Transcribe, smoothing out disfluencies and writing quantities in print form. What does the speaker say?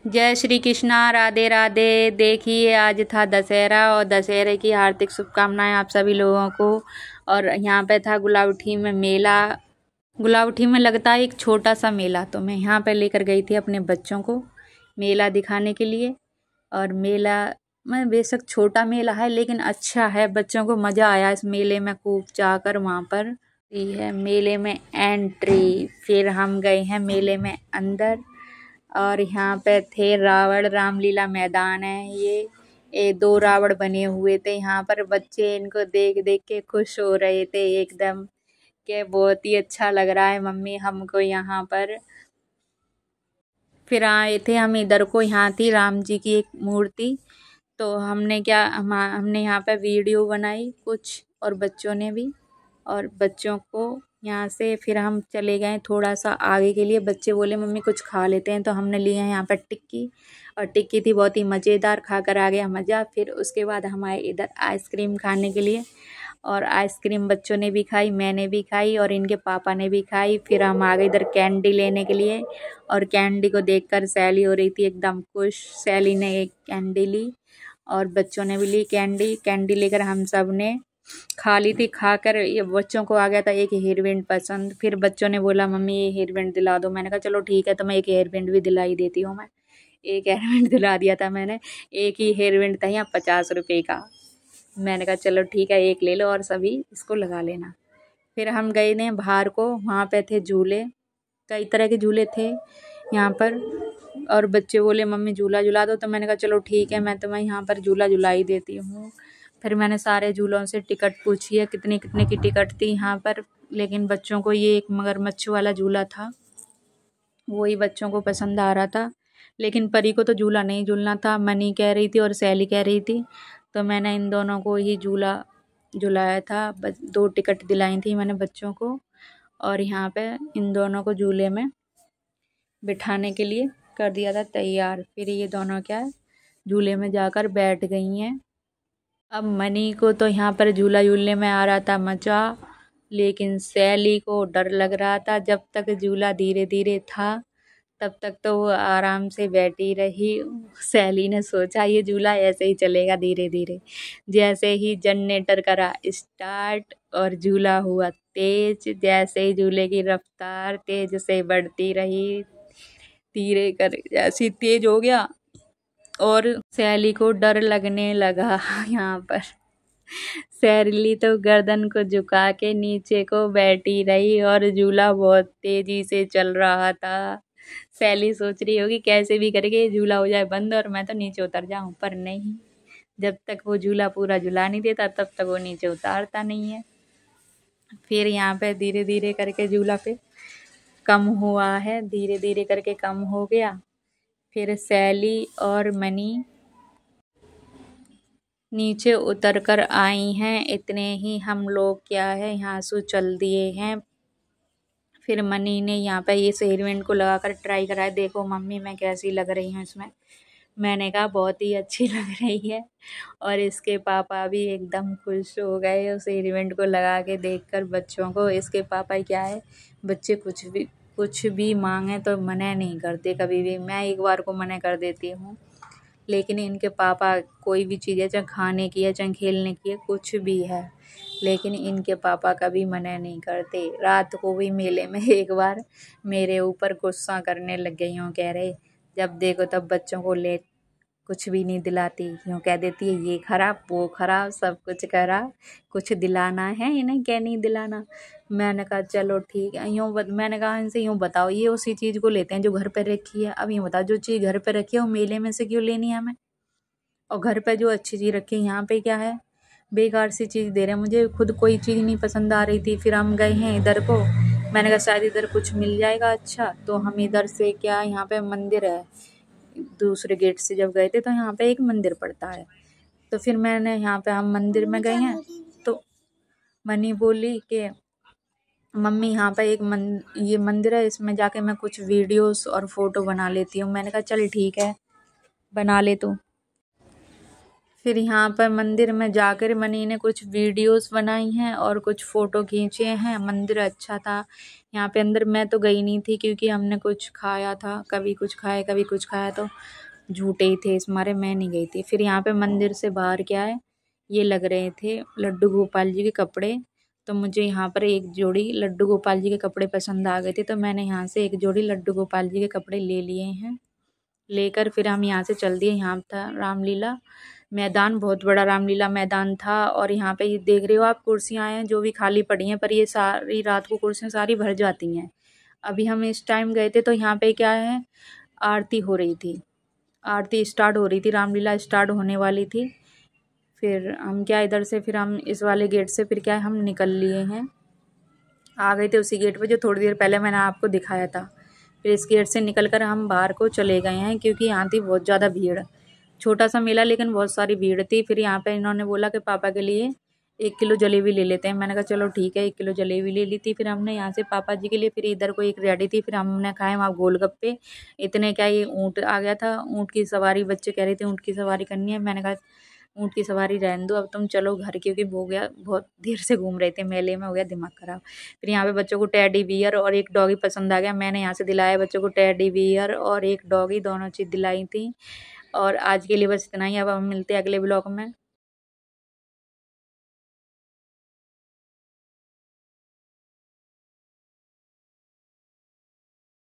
जय श्री कृष्णा, राधे राधे। देखिए आज था दशहरा और दशहरे की हार्दिक शुभकामनाएं आप सभी लोगों को। और यहाँ पे था गुलावठी में मेला। गुलावठी में लगता है एक छोटा सा मेला, तो मैं यहाँ पे लेकर गई थी अपने बच्चों को मेला दिखाने के लिए। और मेला में बेशक छोटा मेला है लेकिन अच्छा है, बच्चों को मज़ा आया इस मेले में खूब जाकर। वहाँ पर ये है मेले में एंट्री। फिर हम गए हैं मेले में अंदर और यहाँ पे थे रावण। रामलीला मैदान है ये दो रावण बने हुए थे यहाँ पर। बच्चे इनको देख देख के खुश हो रहे थे एकदम के बहुत ही अच्छा लग रहा है मम्मी हमको यहाँ पर। फिर आए थे हम इधर को, यहाँ थी राम जी की एक मूर्ति। तो हमने यहाँ पे वीडियो बनाई कुछ और बच्चों ने भी। और बच्चों को यहाँ से फिर हम चले गए थोड़ा सा आगे के लिए। बच्चे बोले मम्मी कुछ खा लेते हैं, तो हमने लिए हैं यहाँ पर टिक्की। और टिक्की थी बहुत ही मज़ेदार, खाकर आ गया मज़ा। फिर उसके बाद हम आए इधर आइसक्रीम खाने के लिए। और आइसक्रीम बच्चों ने भी खाई, मैंने भी खाई और इनके पापा ने भी खाई। फिर हम आ गए इधर कैंडी लेने के लिए। और कैंडी को देखकर सैली हो रही थी एकदम खुश। सैली ने एक कैंडी ली और बच्चों ने भी ली कैंडी। कैंडी लेकर हम सब ने खा ली थी। खाकर ये बच्चों को आ गया था एक हेयर बैंड पसंद। फिर बच्चों ने बोला मम्मी ये हेयर बैंड दिला दो। मैंने कहा चलो ठीक है, तो मैं एक हेयर बैंड भी दिलाई देती हूँ। मैं एक हेयर बैंड दिला दिया था मैंने। एक ही हेयर बैंड था यहाँ 50 रुपये का। मैंने कहा चलो ठीक है एक ले लो और सभी इसको लगा लेना। फिर हम गए ने बाहर को, वहाँ पे थे झूले, कई तरह के झूले थे यहाँ पर। और बच्चे बोले मम्मी झूला झुला दो, तो मैंने कहा चलो ठीक है मैं तुम्हें यहाँ पर झूला झुला ही देती हूँ। फिर मैंने सारे झूलों से टिकट पूछी है कितने कितने की टिकट थी यहाँ पर। लेकिन बच्चों को ये एक मगरमच्छ वाला झूला था, वही बच्चों को पसंद आ रहा था। लेकिन परी को तो झूला नहीं झूलना था, मनी कह रही थी और सैली कह रही थी। तो मैंने इन दोनों को ही झूला झुलाया था। दो टिकट दिलाई थी मैंने बच्चों को। और यहाँ पे इन दोनों को झूले में बिठाने के लिए कर दिया था तैयार। फिर ये दोनों क्या है झूले में जाकर बैठ गई हैं। अब मनी को तो यहाँ पर झूला झूलने में आ रहा था मज़ा, लेकिन सैली को डर लग रहा था। जब तक झूला धीरे धीरे था तब तक तो वो आराम से बैठी रही। सैली ने सोचा ये झूला ऐसे ही चलेगा धीरे धीरे। जैसे ही जनरेटर करा स्टार्ट और झूला हुआ तेज, जैसे ही झूले की रफ्तार तेज से बढ़ती रही, धीरे कर जैसी तेज हो गया और सैली को डर लगने लगा। यहाँ पर सैली तो गर्दन को झुका के नीचे को बैठी रही और झूला बहुत तेजी से चल रहा था। सैली सोच रही होगी कैसे भी करके ये झूला हो जाए बंद और मैं तो नीचे उतर जाऊं, पर नहीं, जब तक वो झूला पूरा झूला नहीं देता तब तक वो नीचे उतारता नहीं है। फिर यहाँ पे धीरे धीरे करके झूला पे कम हुआ है, धीरे धीरे करके कम हो गया। फिर सैली और मनी नीचे उतर कर आई हैं। इतने ही हम लोग क्या है यहाँ से चल दिए हैं। फिर मनी ने यहाँ पे ये हेयर बैंड को लगाकर ट्राई करा है, देखो मम्मी मैं कैसी लग रही हूँ इसमें। मैंने कहा बहुत ही अच्छी लग रही है। और इसके पापा भी एकदम खुश हो गए उस हेयर बैंड को लगा के देखकर बच्चों को। इसके पापा क्या है, बच्चे कुछ भी मांगे तो मना नहीं करते कभी भी। मैं एक बार को मना कर देती हूँ, लेकिन इनके पापा कोई भी चीज़ है चाहे खाने की है चाहे खेलने की है कुछ भी है, लेकिन इनके पापा कभी मना नहीं करते। रात को भी मेले में एक बार मेरे ऊपर गुस्सा करने लग गई हूँ, कह रहे जब देखो तब बच्चों को ले कुछ भी नहीं दिलाती, यूँ कह देती है ये खराब वो खराब सब कुछ करा, कुछ दिलाना है इन्हें क्या नहीं दिलाना। मैंने कहा चलो ठीक है। मैंने कहा इनसे यूँ बताओ ये उसी चीज़ को लेते हैं जो घर पर रखी है। अब यूँ बताओ जो चीज़ घर पर रखी है वो मेले में से क्यों लेनी है हमें, और घर पर जो अच्छी चीज़ रखी है यहाँ पे क्या है बेकार सी चीज़ दे रहे हैं। मुझे खुद कोई चीज़ नहीं पसंद आ रही थी। फिर हम गए हैं इधर को, मैंने कहा शायद इधर कुछ मिल जाएगा अच्छा। तो हम इधर से क्या यहाँ पे मंदिर है, दूसरे गेट से जब गए थे तो यहाँ पे एक मंदिर पड़ता है। तो फिर मैंने यहाँ पे हम मंदिर में गए हैं तो मनी बोली कि मम्मी यहाँ पे ये मंदिर है, इसमें जाके मैं कुछ वीडियोस और फ़ोटो बना लेती हूँ। मैंने कहा चल ठीक है बना ले तू। फिर यहाँ पर मंदिर में जाकर मनी ने कुछ वीडियोस बनाई हैं और कुछ फ़ोटो खींचे हैं। मंदिर अच्छा था। यहाँ पे अंदर मैं तो गई नहीं थी क्योंकि हमने कुछ खाया था, कभी कुछ खाया कभी कुछ खाया, तो झूठे ही थे, इस मारे मैं नहीं गई थी। फिर यहाँ पे मंदिर से बाहर क्या है, ये लग रहे थे लड्डू गोपाल जी के कपड़े। तो मुझे यहाँ पर एक जोड़ी लड्डू गोपाल जी के कपड़े पसंद आ गए थे, तो मैंने यहाँ से एक जोड़ी लड्डू गोपाल जी के कपड़े ले लिए हैं। लेकर फिर हम यहाँ से चल दिए। यहाँ था रामलीला मैदान, बहुत बड़ा रामलीला मैदान था। और यहाँ पे ये देख रहे हो आप, कुर्सियाँ हैं जो भी खाली पड़ी हैं, पर ये सारी रात को कुर्सियाँ सारी भर जाती हैं। अभी हम इस टाइम गए थे तो यहाँ पे क्या है, आरती हो रही थी, आरती स्टार्ट हो रही थी, रामलीला स्टार्ट होने वाली थी। फिर हम क्या इधर से फिर हम इस वाले गेट से फिर क्या है हम निकल लिए हैं, आ गए थे उसी गेट पे जो थोड़ी देर पहले मैंने आपको दिखाया था। फिर इस गेट से निकल कर हम बाहर को चले गए हैं क्योंकि यहाँ थी बहुत ज़्यादा भीड़। छोटा सा मेला लेकिन बहुत सारी भीड़ थी। फिर यहाँ पे इन्होंने बोला कि पापा के लिए 1 किलो जलेबी ले लेते हैं। मैंने कहा चलो ठीक है, 1 किलो जलेबी ले ली थी। फिर हमने यहाँ से पापा जी के लिए, फिर इधर को एक रेडी थी, फिर हमने खाए वहाँ गोलगप्पे। इतने क्या, ये ऊँट आ गया था, ऊँट की सवारी, बच्चे कह रहे थे ऊँट की सवारी करनी है। मैंने कहा ऊँट की सवारी रहने दो, अब तुम चलो घर, क्योंकि हो गया बहुत देर से घूम रहे थे मेले में, हो गया दिमाग खराब। फिर यहाँ पे बच्चों को टेडी बियर और एक डॉगी पसंद आ गया। मैंने यहाँ से दिलाया बच्चों को टेडी बियर और एक डॉगी, दोनों चीज़ दिलाई थी। और आज के लिए बस इतना ही। अब हम मिलते हैं अगले ब्लॉग में।